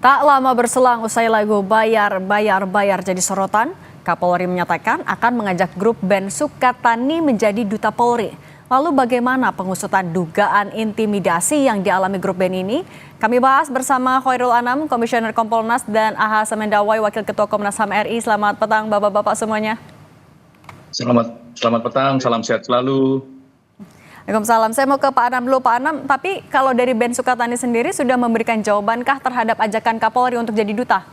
Tak lama berselang usai lagu Bayar, Bayar, Bayar jadi sorotan, Kapolri menyatakan akan mengajak grup band Sukatani menjadi Duta Polri. Lalu bagaimana pengusutan dugaan intimidasi yang dialami grup band ini? Kami bahas bersama Khairul Anam, Komisioner Kompolnas, dan Aha Semendawai, Wakil Ketua Komnas HAM RI. Selamat petang Bapak-Bapak semuanya. Selamat petang, salam sehat selalu. Waalaikumsalam. Saya mau ke Pak Anam dulu. Pak Anam, tapi kalau dari band Sukatani sendiri sudah memberikan jawabankah terhadap ajakan Kapolri untuk jadi duta?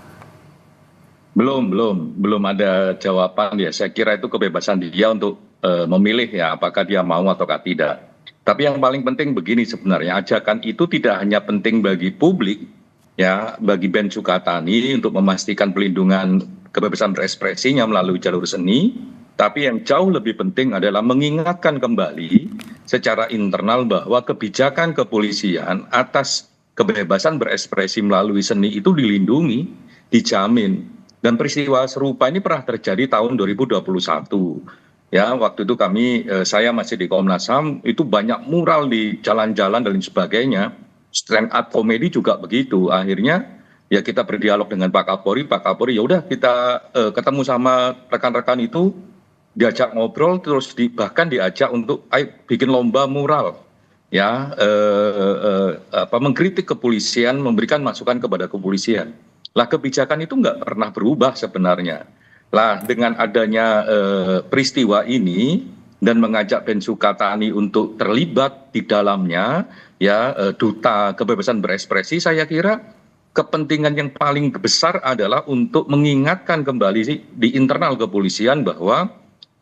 Belum ada jawaban ya. Saya kira itu kebebasan dia untuk memilih ya apakah dia mau ataukah tidak. Tapi yang paling penting begini sebenarnya, ajakan itu tidak hanya penting bagi publik ya, bagi band Sukatani untuk memastikan pelindungan kebebasan berekspresinya melalui jalur seni, tapi yang jauh lebih penting adalah mengingatkan kembali secara internal bahwa kebijakan kepolisian atas kebebasan berekspresi melalui seni itu dilindungi, dijamin. Dan peristiwa serupa ini pernah terjadi tahun 2021. Ya, waktu itu saya masih di Komnas HAM, itu banyak mural di jalan-jalan dan lain sebagainya. Stand up komedi juga begitu. Akhirnya ya kita berdialog dengan Pak Kapolri ya udah kita ketemu sama rekan-rekan itu, diajak ngobrol, terus bahkan diajak untuk bikin lomba mural ya, mengkritik kepolisian, memberikan masukan kepada kepolisian. Lah kebijakan itu nggak pernah berubah sebenarnya. Lah dengan adanya peristiwa ini dan mengajak band Sukatani untuk terlibat di dalamnya ya, duta kebebasan berekspresi, saya kira kepentingan yang paling besar adalah untuk mengingatkan kembali di internal kepolisian bahwa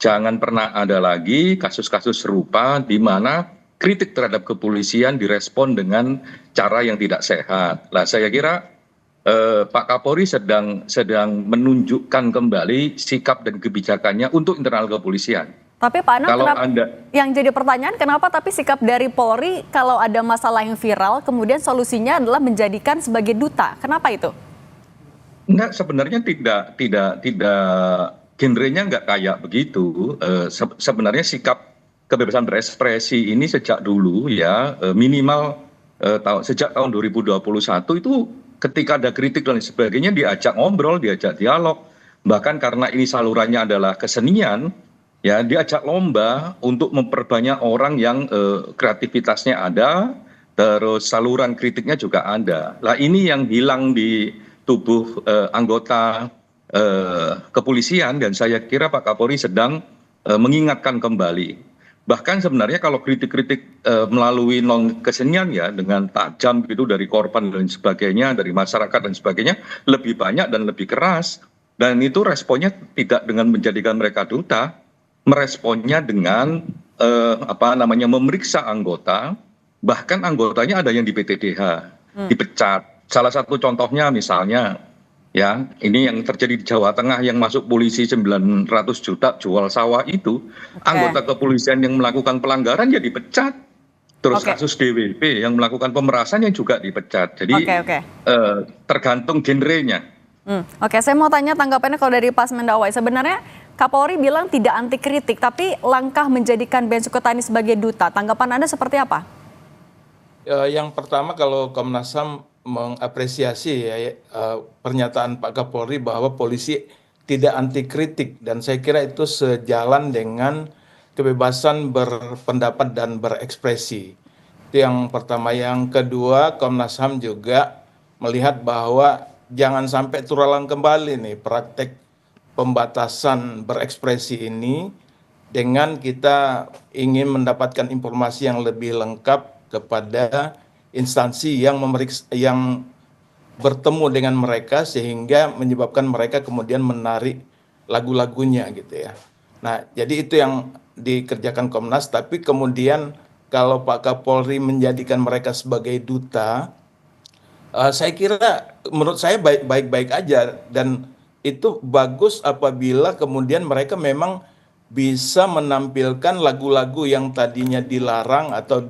jangan pernah ada lagi kasus-kasus serupa di mana kritik terhadap kepolisian direspon dengan cara yang tidak sehat. Lah saya kira Pak Kapolri sedang menunjukkan kembali sikap dan kebijakannya untuk internal kepolisian. Tapi Pak Anam, yang jadi pertanyaan kenapa tapi sikap dari Polri kalau ada masalah yang viral kemudian solusinya adalah menjadikan sebagai duta, kenapa itu? Enggak, sebenarnya tidak genrenya nggak kayak begitu. Sebenarnya sikap kebebasan berekspresi ini sejak dulu ya, minimal sejak tahun 2021 itu ketika ada kritik dan sebagainya diajak ngobrol, diajak dialog. Bahkan karena ini salurannya adalah kesenian, ya diajak lomba untuk memperbanyak orang yang kreativitasnya ada, terus saluran kritiknya juga ada. Lah ini yang hilang di tubuh anggota kepolisian, dan saya kira Pak Kapolri sedang mengingatkan kembali. Bahkan sebenarnya kalau kritik-kritik melalui non kesenian ya, dengan tajam gitu dari korban dan sebagainya, dari masyarakat dan sebagainya, lebih banyak dan lebih keras. Dan itu responnya tidak dengan menjadikan mereka duta, meresponnya dengan memeriksa anggota, bahkan anggotanya ada yang di PTDH, dipecat. Salah satu contohnya misalnya ya, ini yang terjadi di Jawa Tengah yang masuk polisi 900 juta jual sawah itu, anggota kepolisian yang melakukan pelanggaran ya dipecat. Terus kasus DWP yang melakukan pemerasan yang juga dipecat. Jadi tergantung genrenya. Oke, saya mau tanya tanggapannya kalau dari Pak Semendawai. Sebenarnya Kapolri bilang tidak anti kritik, tapi langkah menjadikan band Sukatani sebagai duta. Tanggapan Anda seperti apa? Yang pertama, kalau Komnas HAM mengapresiasi pernyataan Pak Kapolri bahwa polisi tidak anti kritik, dan saya kira itu sejalan dengan kebebasan berpendapat dan berekspresi. Itu yang pertama. Yang kedua, Komnas HAM juga melihat bahwa jangan sampai terulang kembali nih praktek pembatasan berekspresi ini dengan kita ingin mendapatkan informasi yang lebih lengkap kepada instansi yang bertemu dengan mereka sehingga menyebabkan mereka kemudian menarik lagu-lagunya gitu ya. Nah, jadi itu yang dikerjakan Komnas. Tapi kemudian kalau Pak Kapolri menjadikan mereka sebagai duta, saya kira menurut saya baik-baik aja, dan itu bagus apabila kemudian mereka memang bisa menampilkan lagu-lagu yang tadinya dilarang atau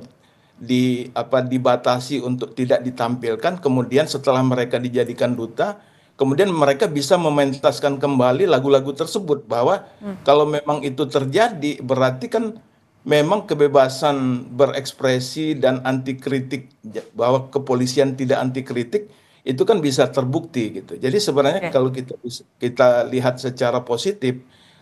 dibatasi untuk tidak ditampilkan, kemudian setelah mereka dijadikan duta, kemudian mereka bisa mementaskan kembali lagu-lagu tersebut. Bahwa kalau memang itu terjadi, berarti kan memang kebebasan berekspresi dan anti kritik, bahwa kepolisian tidak anti kritik, itu kan bisa terbukti gitu. Jadi sebenarnya Oke. kalau kita lihat secara positif,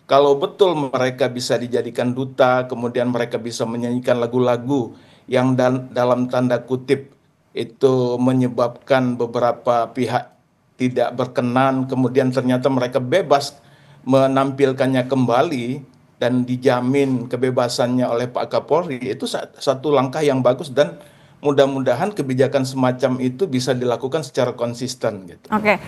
kalau betul mereka bisa dijadikan duta, kemudian mereka bisa menyanyikan lagu-lagu yang dalam tanda kutip itu menyebabkan beberapa pihak tidak berkenan, kemudian ternyata mereka bebas menampilkannya kembali dan dijamin kebebasannya oleh Pak Kapolri, itu satu langkah yang bagus dan mudah-mudahan kebijakan semacam itu bisa dilakukan secara konsisten gitu. Oke.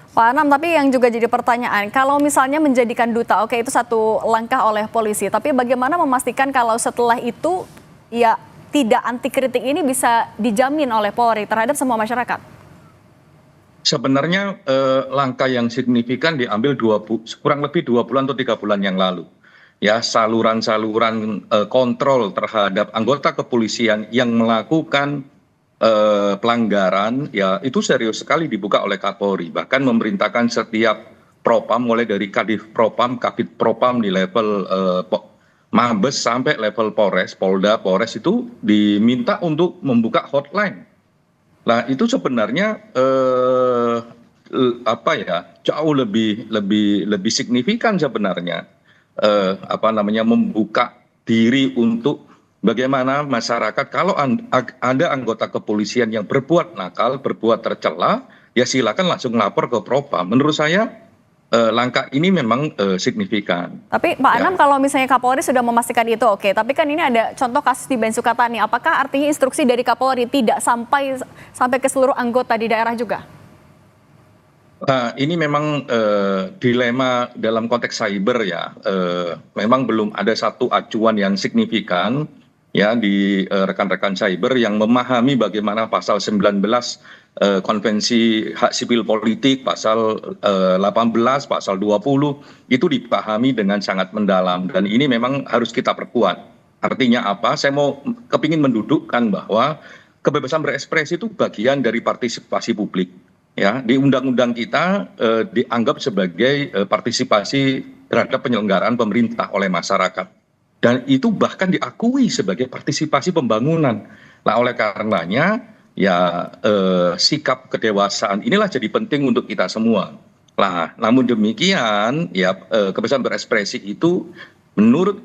Pak Anam, tapi yang juga jadi pertanyaan, kalau misalnya menjadikan duta, oke itu satu langkah oleh polisi, tapi bagaimana memastikan kalau setelah itu ya tidak anti kritik ini bisa dijamin oleh Polri terhadap semua masyarakat? Sebenarnya langkah yang signifikan diambil kurang lebih 2 bulan atau 3 bulan yang lalu. Ya, saluran-saluran kontrol terhadap anggota kepolisian yang melakukan pelanggaran, ya itu serius sekali dibuka oleh Kapolri. Bahkan memerintahkan setiap propam, mulai dari kadif propam, kabid propam di level Mabes sampai level Polres, Polda, Polres itu diminta untuk membuka hotline. Nah, itu sebenarnya apa ya, jauh lebih signifikan sebenarnya membuka diri untuk bagaimana masyarakat kalau ada anggota kepolisian yang berbuat nakal, berbuat tercela, ya silakan langsung lapor ke Propam. Menurut saya langkah ini memang signifikan. Tapi Pak Ya. Anam, kalau misalnya Kapolri sudah memastikan itu oke, tapi kan ini ada contoh kasus di Ben Sukatani, apakah artinya instruksi dari Kapolri tidak sampai ke seluruh anggota di daerah juga? Nah, ini memang dilema dalam konteks cyber ya. Memang belum ada satu acuan yang signifikan ya di rekan-rekan cyber yang memahami bagaimana pasal 19 Konvensi Hak Sipil Politik, pasal 18, pasal 20 itu dipahami dengan sangat mendalam dan ini memang harus kita perkuat. Artinya apa? Saya mau kepingin mendudukkan bahwa kebebasan berekspresi itu bagian dari partisipasi publik. Ya, di undang-undang kita dianggap sebagai partisipasi terhadap penyelenggaraan pemerintah oleh masyarakat. Dan itu bahkan diakui sebagai partisipasi pembangunan. Nah, oleh karenanya ya sikap kedewasaan inilah jadi penting untuk kita semua. Nah, namun demikian ya kebebasan berekspresi itu menurut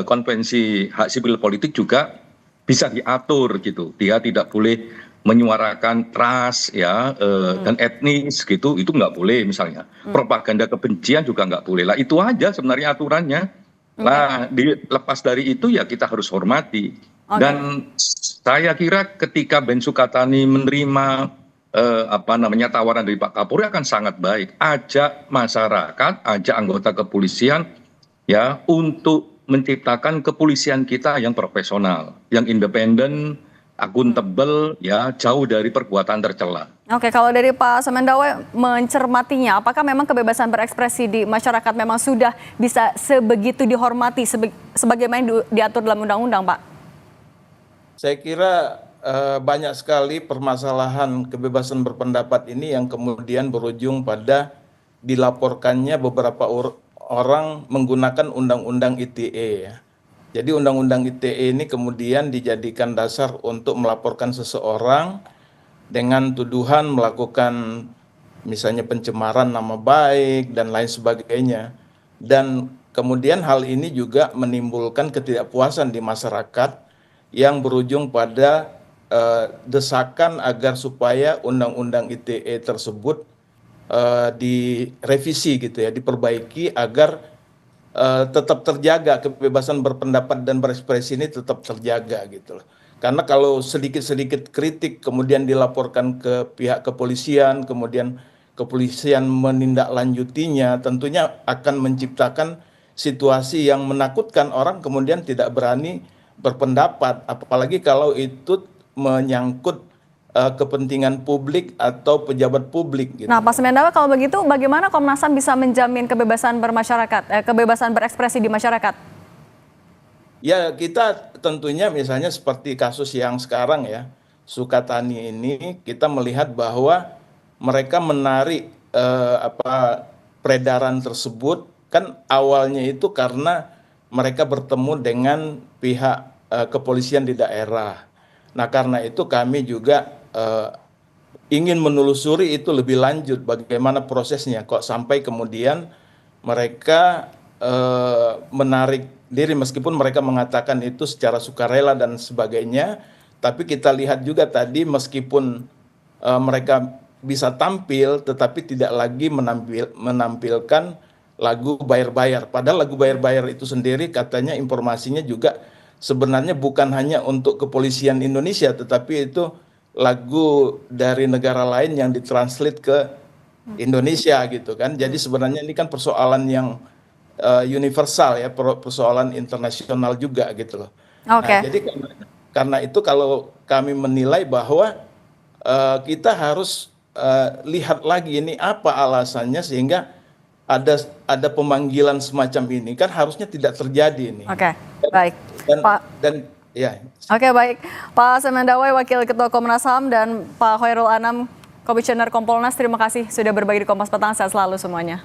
Konvensi Hak Sipil Politik juga bisa diatur gitu. Dia tidak boleh menyuarakan ras ya dan etnis gitu, itu nggak boleh misalnya. Propaganda kebencian juga nggak boleh. Lah itu aja sebenarnya aturannya. Nah, lepas dari itu ya kita harus hormati. Dan saya kira ketika Ben Sukatani menerima tawaran dari Pak Kapolri akan sangat baik. Ajak masyarakat, ajak anggota kepolisian ya untuk menciptakan kepolisian kita yang profesional, yang independen, akuntabel, ya jauh dari perbuatan tercela. Oke, kalau dari Pak Semendawe mencermatinya, apakah memang kebebasan berekspresi di masyarakat memang sudah bisa sebegitu dihormati sebagaimana diatur dalam undang-undang, Pak? Saya kira banyak sekali permasalahan kebebasan berpendapat ini yang kemudian berujung pada dilaporkannya beberapa orang menggunakan undang-undang ITE ya. Jadi undang-undang ITE ini kemudian dijadikan dasar untuk melaporkan seseorang dengan tuduhan melakukan misalnya pencemaran nama baik dan lain sebagainya. Dan kemudian hal ini juga menimbulkan ketidakpuasan di masyarakat yang berujung pada desakan agar supaya undang-undang ITE tersebut direvisi gitu ya, diperbaiki agar tetap terjaga kebebasan berpendapat dan berekspresi ini tetap terjaga gitu loh. Karena kalau sedikit-sedikit kritik kemudian dilaporkan ke pihak kepolisian, kemudian kepolisian menindaklanjutinya, tentunya akan menciptakan situasi yang menakutkan orang kemudian tidak berani berpendapat, apalagi kalau itu menyangkut kepentingan publik atau pejabat publik gitu. Nah, Pak Semendawe, kalau begitu bagaimana Komnas HAM bisa menjamin kebebasan kebebasan berekspresi di masyarakat? Ya, kita tentunya misalnya seperti kasus yang sekarang ya, Sukatani ini kita melihat bahwa mereka menarik peredaran tersebut kan awalnya itu karena mereka bertemu dengan pihak kepolisian di daerah. Nah, karena itu kami juga ingin menelusuri itu lebih lanjut bagaimana prosesnya kok sampai kemudian mereka menarik diri meskipun mereka mengatakan itu secara sukarela dan sebagainya, tapi kita lihat juga tadi meskipun mereka bisa tampil tetapi tidak lagi menampilkan lagu bayar-bayar. Padahal lagu bayar-bayar itu sendiri katanya informasinya juga sebenarnya bukan hanya untuk kepolisian Indonesia tetapi itu lagu dari negara lain yang ditranslate ke Indonesia gitu kan. Jadi sebenarnya ini kan persoalan yang universal ya, persoalan internasional juga gitu loh. Oke. Nah, jadi karena itu kalau kami menilai bahwa kita harus lihat lagi ini apa alasannya sehingga ada pemanggilan semacam ini kan harusnya tidak terjadi ini. Oke, baik. Pak. Dan ya. Oke, baik. Pak Semendawai, Wakil Ketua Komnas HAM, dan Pak Khairul Anam, Komisioner Kompolnas, terima kasih sudah berbagi di Kompas Petang. Sehat selalu semuanya.